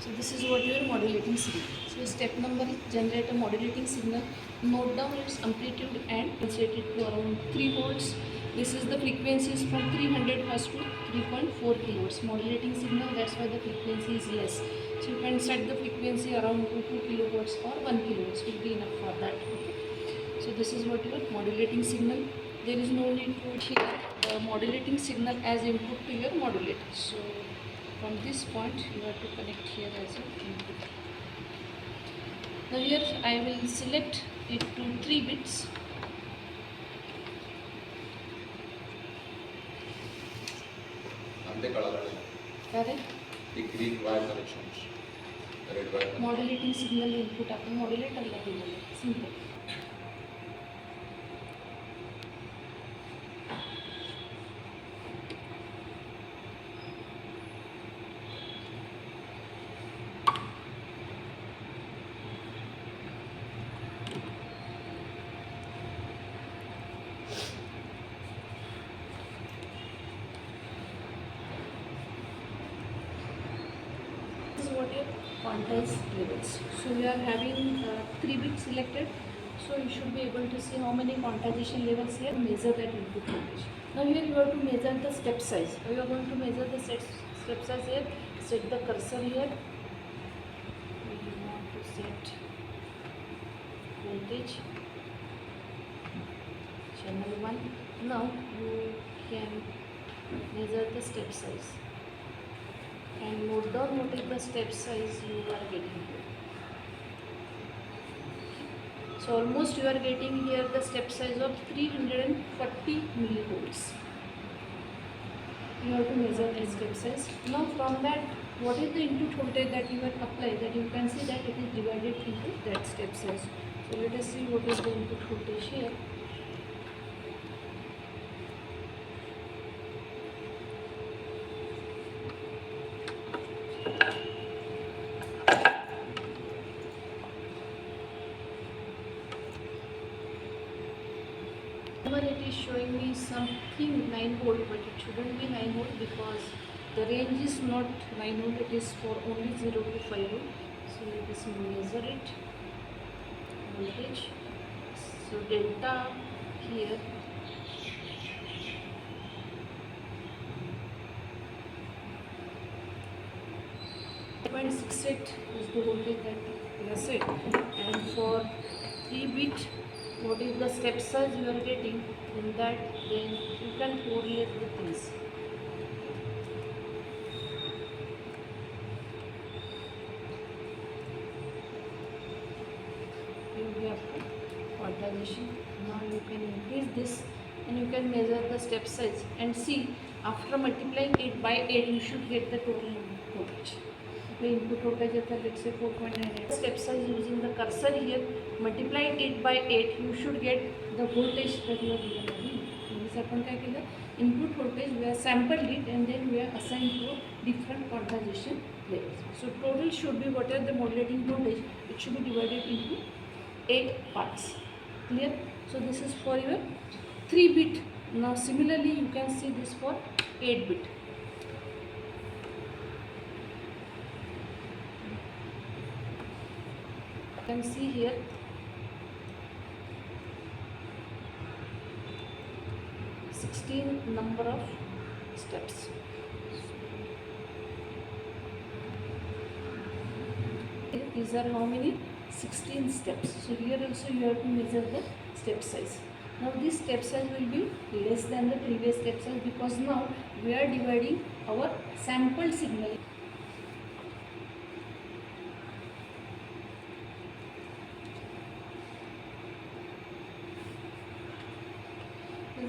So this is what your modulating signal. So step number is generate a modulating signal. Note down its amplitude and set it to around 3 volts. This is the frequencies from 300 Hz to 3.4 kilohertz. Modulating signal, that's why the frequency is less. So you can set the frequency around 2 kilohertz or 1 kilohertz will be enough for that. Okay. So this is what your modulating signal. There is no need to here the modulating signal as input to your modulator. So from this point you have to connect here as an input. Now here I will select it to 3 bits. అంతే కలగాలి Correct. ఈ green wire connections red wire Modulating signal input आपण modulator ला दिलेलं आहे. Simple. What your quantize levels. So we are having 3 bits selected. So you should be able to see how many quantization levels here. Measure that input voltage. Now here you have to measure the step size. You are going to measure the step size here. Set the cursor here. We want to set voltage channel 1. Now you can measure the step size. And note down what is the step size you are getting here. So almost you are getting here the step size of 340 millivolts. You have to measure the step size. Now from that, what is the input voltage that you have applied, that you can see that it is divided into that step size. So let us see what is the input voltage here. It is showing me something 9 volt, but it shouldn't be 9 volt because the range is not 9 volt, it is for only 0 to 5 volt. So let us measure it. Voltage. So delta here. .68 is the voltage that we have set, and for 3 bit what is the step size you are getting, in that then you can correlate with this. You have quantization. Now you can increase this and you can measure the step size and see after multiplying it by 8 you should get the total voltage. The input voltage is let's say 4.98. Step size using the cursor here, multiply it by 8, you should get the voltage that you are given. Means आपण काय केलं, input voltage we have sampled it and then we are assigned to different quantization levels. So total should be whatever the modulating voltage, it should be divided into 8 parts. Clear? So this is for your 3 bit. Now similarly you can see this for 8 bit. You can see here number of steps. These are how many? 16 steps. So here also you have to measure the step size. Now this step size will be less than the previous step size because now we are dividing our sample signal.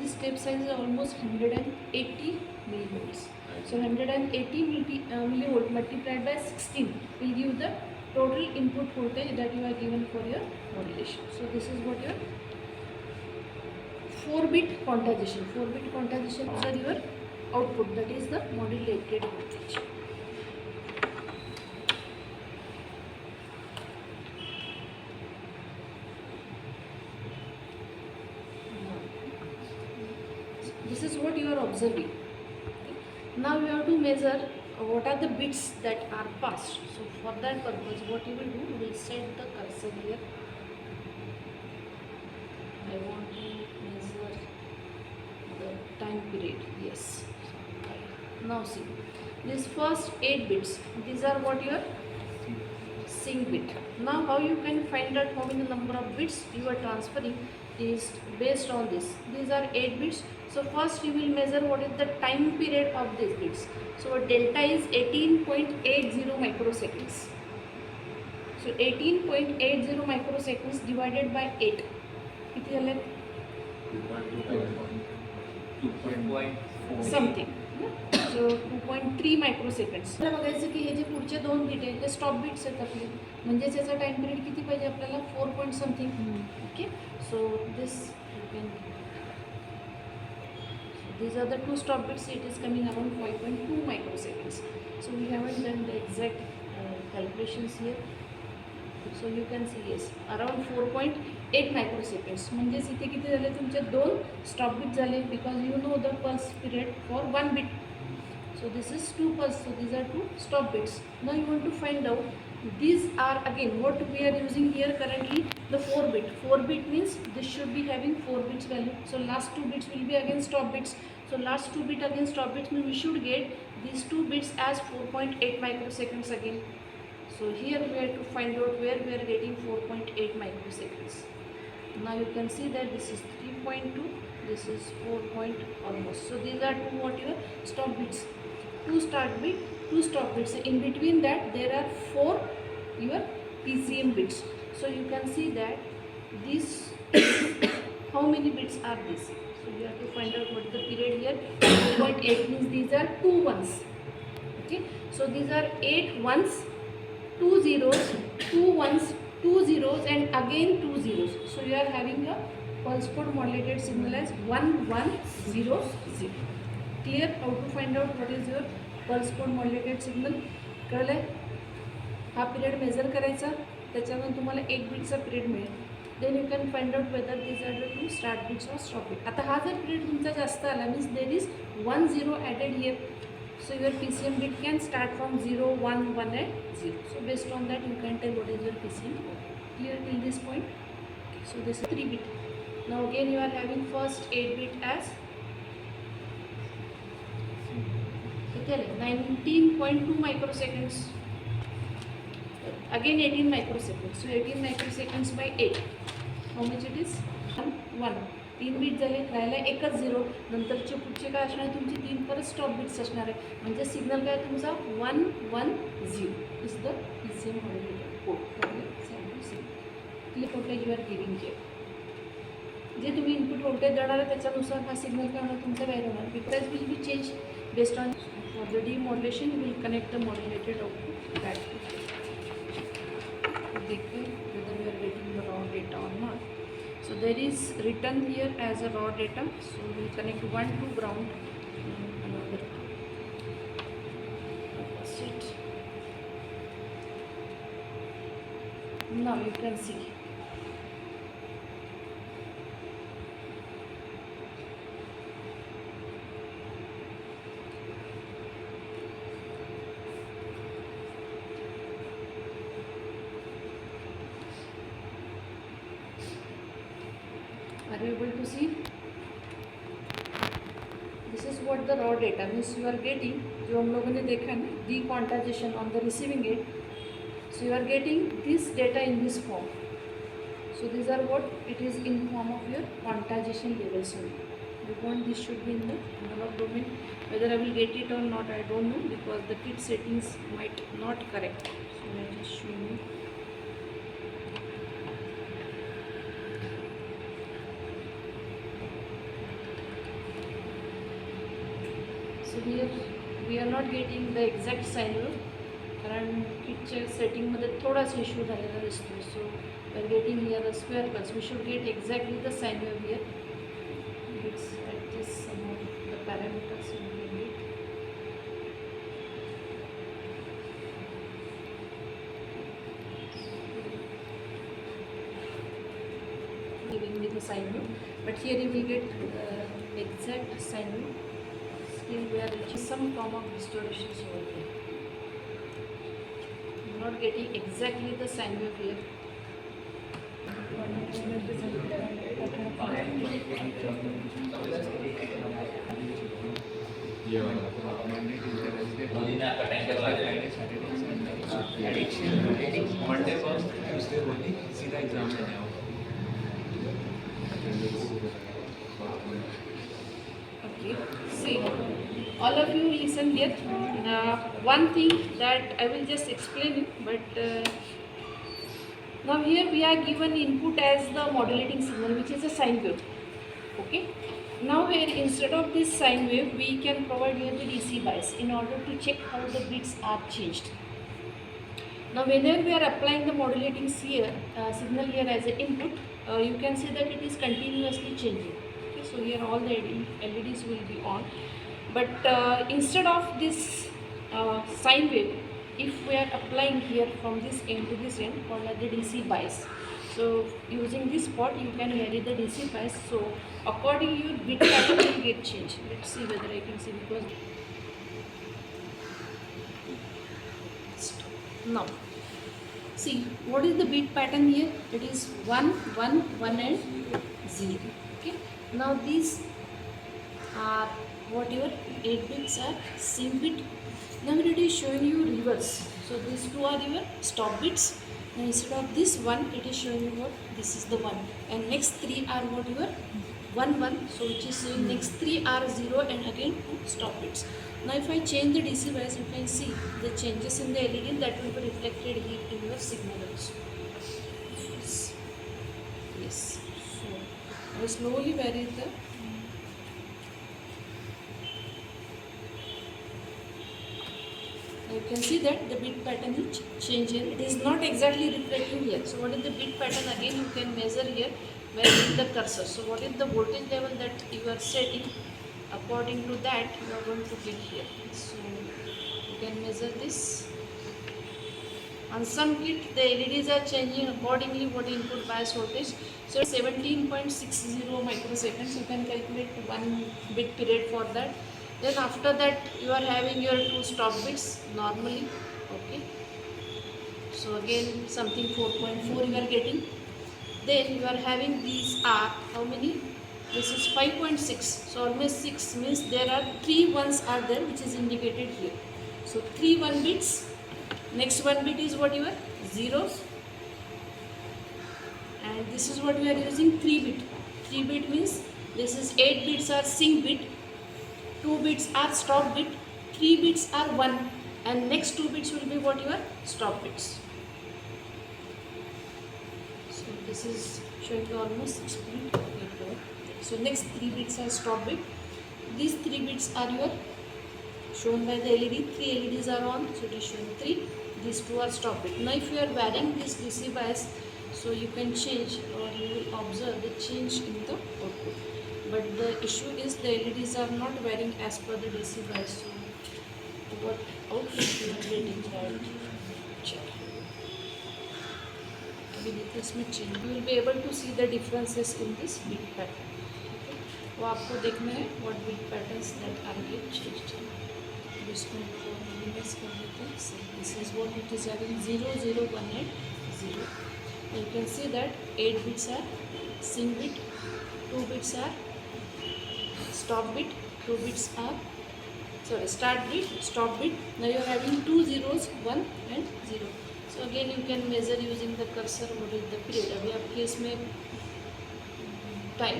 This step size is almost 180 millivolts. So 180 millivolt multiplied by 16 will give the total input voltage that you are given for your modulation. So this is what your 4-bit quantization. 4-bit quantization are your output, that is the modulated voltage. This is what you are observing. Now you have to measure what are the bits that are passed. So for that purpose, what you will do, you will set the cursor here. I want to measure the time period. Yes. Now see, these first 8 bits, these are what your sync bit. Now how you can find out how many number of bits you are transferring is based on this. These are 8 bits. So first you will measure what is the time period of these bits. So delta is 18.80 microseconds. So 18.80 microseconds divided by 8. किती झाले? 2.4 something. सो 2.3 मायक्रोसेकंड्स. आपल्याला बघायचं की हे जे पुढचे 2 beat आहेत ते stop beats आहेत आपले, म्हणजेच याचा टाइम पिरियड किती पाहिजे आपल्याला 4 point something. Okay, so this you can, these are the 2 stop bits. It is coming around 5.2 microseconds. So we haven't done the exact calculations here. So you can see yes, around 4.8 microseconds. म्हणजेच इथे किती झाले तुमचे 2 stop beat झाले, because you know the pulse period for 1 beat. So this is 2 pulse. So these are 2 stop bits. Now you want to find out, these are again what we are using here currently, the 4 bit. 4 bit means this should be having 4 bits value. So last 2 bits will be again stop bits. So last 2 bit again stop bits means we should get these 2 bits as 4.8 microseconds again. So here we have to find out where we are getting 4.8 microseconds. Now you can see that this is 3.2, this is 4 point almost. So these are 2 what your stop bits. 2 start bit, 2 stop bits. In between that there are 4 your PCM bits. So you can see that these how many bits are this. So you have to find out what is the period here. 2.8 means these are 2 ones. Okay, so these are 8 ones, 2 zeros, 2 ones, 2 zeros and again 2 zeros. So you are having a pulse code modulated signal as 1100. Clear how to find out what is your pulse code modulated signal. कळलं आहे? हा period major करायचा, त्याच्यामध्ये तुम्हाला 1 बीटचा period मिळेल. Then you can find out whether these are the 2 start beats और stop beat. आता हा जर पिरियड तुमचा जास्त आला means there is 1 0 added here. So your PCM bit can start from 0, 1, 1 and 0. So based on that you can tell what is your PCM code. Clear till this point? Okay, so this is 3 bit. Now again you are having first 8 bit as 19.2 microseconds. Again 18 microseconds. So 18 microseconds by 8. How much it is? 1. 3 beat झाले, राहिला एकच 0. नंतरचे पुढचे काय असणार आहे तुमची 3 परत स्टॉप बीट्स असणार आहे. म्हणजे सिग्नल काय तुमचा 110 is the PCM modulated code. Click voltage you are giving जे जे तुम्ही इनपुट व्होल्टेज देणार आहे त्याच्यानुसार हा सिग्नल काय होणार तुमचा व्हॅल्यू होणार. Because will be change based on for the demodulation. We will connect the modulated output back to देखते whether we are getting the raw data or not. So there is written here as a raw data. So we will connect one to ground and another to opposite. Now you can see. Are you able to see? This is what the raw data means you are getting. जो हम लोगों ने देखा ना, dequantization on the receiving end. So you are getting this data in this form. So these are what it is in form of your quantization levels only. We want this should be in the analog domain. Whether I will get it or not, I don't know, because the kit settings might not correct. So let me show you. So here we are not getting the exact sine wave, कारण किटच्या सेटिंगमध्ये थोडासा issue झालेला दिसतो. So we are getting here a square pulse. We should get exactly the sine wave here. It's adjust some of the parameters in the giving me the sine wave, but here you will get exact sine wave. Still we are reaching some form of distortions over here. not getting exactly the sine wave here. Monday first Tuesday Holi सीधा exam देने आओ. Okay, see, all of you listen here. One thing that I will just explain it, but now here we are given input as the modulating signal, which is a sine wave. Okay. Now here instead of this sine wave, we can provide here the DC bias in order to check how the bits are changed. Now whenever we are applying the modulating signal here as an input, you can see that it is continuously changing. Okay, so here all the LEDs will be on, but instead of this sine wave, if we are applying here from this end to this end called as the DC bias. So using this pot you can vary the DC bias, so accordingly your bit pattern will get changed. Let's see whether I can see, because now see what is the bit pattern here. It is 1 1 1 and 0. Okay, now these are whatever 8 bits are sync bit. Now it is showing you reverse, so these two are your stop bits. Now instead of this one, it is showing you what this is the 1, and next 3 are what your 1 1, so which is saying next 3 are 0 and again 2 stop bits. Now if I change the DC bias, you can see the changes in the LED that will be reflected here in your signal also. Yes. So I will slowly vary the. You can see that the bit pattern is changing. It is not exactly reflecting here. So what is the bit pattern? Again you can measure here where is the cursor. So what is the voltage level that you are setting? According to that you are going to get here. So you can measure this. On some kit the LEDs are changing accordingly what input bias voltage. So 17.60 microseconds. You can calculate 1 bit period for that. Then after that you are having your 2 stop bits normally. Okay, so again something 4.4 you are getting. Then you are having these are how many? This is 5.6, so almost 6 means there are 3 ones are there, which is indicated here. So 3 1 bits. Next 1 bit is what your zeros, and this is what we are using 3 bit. 3 bit means this is 8 bits are sync bit, 2 bits are stop bit, 3 bits are 1, and next 2 bits will be what your stop bits. So this is showing you almost 6.84. So next 3 bits are stop bit. These 3 bits are your shown by the LED. 3 LEDs are on, so it is showing 3. These 2 are stop bit. Now if you are varying this DC bias, so you can change or you will observe the change in the output. But the issue is the LEDs are not varying as per the DC bias. So what output you are getting, right? Check. With this change, you will be able to see the differences in this bit pattern. Okay, वो आपको देखना है what bit patterns that are get changed. इसको minimize कर देते हैं. So this is what it is having 0 0 1 and 0. You can see that 8 bits are sync bit, 2 bits are stop bit, 2 bits are start bit, stop bit. Now you are having 2 zeros, 1 and 0. So again you can measure using the cursor what is the period. अभी आपके इसमें time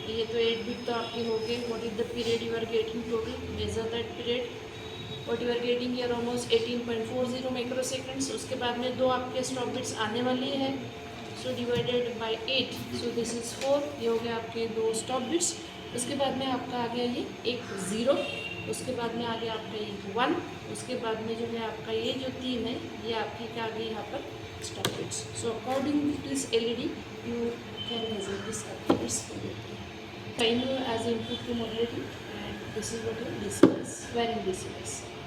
ये तो 8 bit तो आपके हो गए. What is the period you are getting total? Measure that period. What you are getting here almost 18.40 microseconds. उसके बाद में 2 आपके स्टॉप बिट्स आने वाली है. So divided by 8, so this is 4. ये हो गया आपके 2 स्टॉप बिट्स. उसके बाद में आपका आ गया ये एक 0. उसके बाद में आ गया आपका ये 1. उसके बाद में जो है आपका ये जो 3 है ये आपकी क्या आ गई यहाँ पर stop bits. So according to this LED you can measure this accuracy. Time as input to modulating, and this is what your DC is, varying DC is.